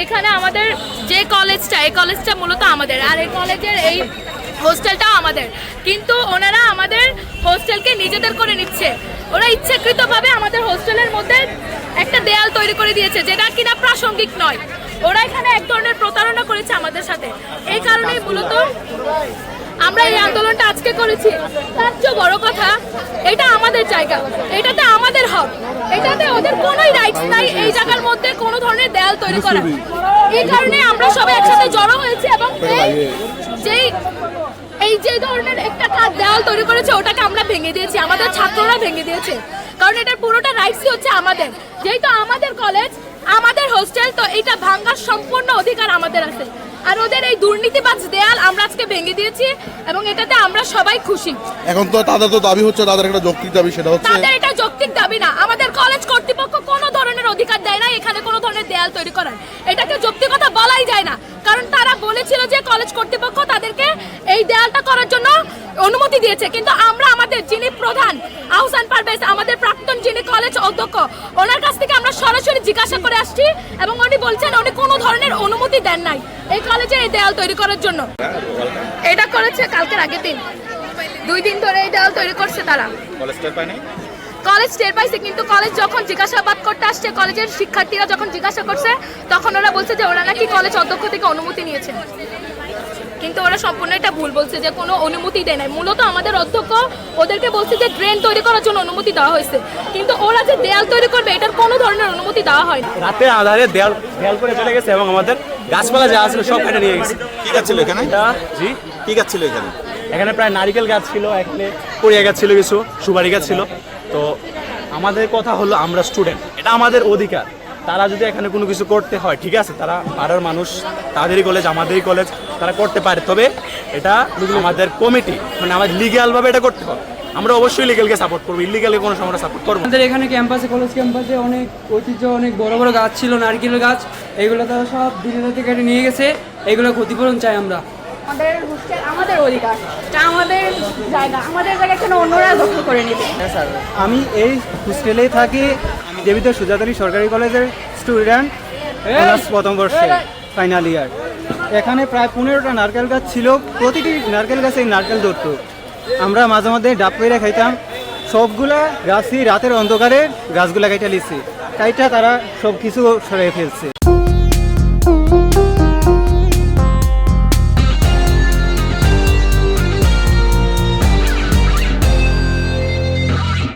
এখানে আমাদের যে কলেজটা, এই কলেজটা মূলত আমাদের, আর এই কলেজের এই হোস্টেলটাও আমাদের, কিন্তু ওনারা আমাদের হোস্টেলকে নিজেদের করে নিচ্ছে। ওরা ইচ্ছাকৃতভাবে আমাদের হোস্টেলের মধ্যে একটা দেয়াল তৈরি করে দিয়েছে, যেটা কিনা প্রাসঙ্গিক নয়। ওরা এখানে এক ধরনের প্রতারণা করেছে আমাদের সাথে। এই কারণেই মূলত আমরা এই আন্দোলনটা আজকে করেছি। তার চেয়ে বড় কথা, এটা আমাদের জায়গা, এটাতে আমাদের হক, এটাতে ওদের কোনোই রাইটস নাই এই জায়গার মধ্যে কোনো ধরনের দেয়াল তৈরি করা। এই কারণে আমরা সবাই একসাথে জড়ো হয়েছি এবং এই যে ধরনের একটা দেয়াল তৈরি করেছে ওটাকে আমরা ভেঙে দিয়েছি, আমাদের ছাত্ররা ভেঙে দিয়েছে। কারণ এটার পুরোটা রাইটসই হচ্ছে আমাদের, যেহেতু আমাদের কলেজ, আমাদের হোস্টেল, তো এটা ভাঙার সম্পূর্ণ অধিকার আমাদের আছে। আর ওদের এই দুর্নীতিবাজ দেয়াল আমরা আজকে ভেঙে দিয়েছি এবং এটাতে আমরা সবাই খুশি। এখন তো তাদের তো দাবি হচ্ছে, তাদের একটা যৌক্তিক দাবি, সেটা হচ্ছে তাদের এটা যৌক্তিক দাবি না। আমাদের কলেজ কর্তৃপক্ষ কোনো ধরনের অধিকার দেয় না এখানে কোনো ধরনের দেয়াল তৈরি করার। এটাকে যৌক্তিকতা বলাই যায় না, কারণ তারা বলেছিল যে কলেজ কর্তৃপক্ষ তাদেরকে এই দেয়ালটা করার জন্য অনুমতি দিয়েছে, কিন্তু আমরা আমাদের যিনি প্রধান আহসান পারভেজ, আমাদের প্রাক্তন যিনি কলেজ অধ্যক্ষ, ওনার কাছ থেকে আমরা সরাসরি জিজ্ঞাসা করে আসছি এবং উনি বলছেন উনি কোনো ধরনের অনুমতি দেন নাই এই কলেজে এই দেয়াল তৈরি করার জন্য। এটা করেছে কালকের আগের দিন, 2 দিন ধরে এই দেয়াল তৈরি করছে তারা। কলেজ টের পাইছে, কিন্তু কলেজ যখন জিজ্ঞাসাবাদ করতে আসছে, কলেজের শিক্ষার্থীরা যখন জিজ্ঞাসা করছে, তখন ওরা বলছে যে ওরা নাকি কলেজ অধ্যক্ষ থেকে অনুমতি নিয়েছে, কিন্তু ওরা সম্পূর্ণ এটা ভুল বলছে যে কোনো অনুমতি দেয় নাই। মূলত আমাদের অধ্যক্ষ ওদেরকে বলছে যে ড্রেন তৈরি করার জন্য অনুমতি দেওয়া হয়েছে, কিন্তু ওরা যে দেয়াল তৈরি করবে এটার কোনো ধরনের অনুমতি দেওয়া হয় না। রাতে আধারে দেয়াল করে চলে গেছে এবং আমাদের গাছপালা যা ছিল সব কেটে নিয়ে গেছে। কি গাছ ছিল এখানে? জি, কি গাছ ছিল এখানে? এখানে প্রায় নারিকেল গাছ ছিল, এখানে পড়িয়া গাছ ছিল, কিছু সুপারি গাছ ছিল। তো আমাদের কথা হলো আমরা স্টুডেন্ট, এটা আমাদের অধিকার। তারা যদি এখানে কোনো কিছু করতে হয়, ঠিক আছে, তারা পাড়ার মানুষ, তাদেরই কলেজ, আমাদেরই কলেজ, তারা করতে পারে। তবে এটা আমাদের কমিটি, মানে আমাদের লিগ্যালভাবে এটা করতে হবে। আমরা অবশ্যই লিগ্যালকে সাপোর্ট করবো, ইলিগ্যালে কোনো সময় সাপোর্ট করবো। আমাদের এখানে ক্যাম্পাসে, কলেজ ক্যাম্পাসে অনেক ঐতিহ্য, অনেক বড় বড় গাছ ছিল, নারকেল গাছ, এগুলো তারা সব দিনে রাতে কেটে নিয়ে গেছে। এগুলো ক্ষতিপূরণ চাই আমরা। আমাদের হোস্টেল আমাদের অধিকার, এটা আমাদের জায়গা, আমাদের জায়গা কেন অন্যরা দখল করে নেবে? আমি এই হোস্টেলেই থাকি, দেবিদ্বার সুজাত আলী সরকারি কলেজের স্টুডেন্ট, প্রথম বর্ষে ফাইনাল ইয়ার। এখানে প্রায় 15টা নারকেল গাছ ছিল, প্রতিটি নারকেল গাছে নারকেল ধরতো। আমরা মাঝে মধ্যে ডাব পেরে খাইতাম। সবগুলা গাছই রাতের অন্ধকারে গাছগুলা কাইটা লিখছে, কাইটা তারা সব কিছু সরিয়ে ফেলছে।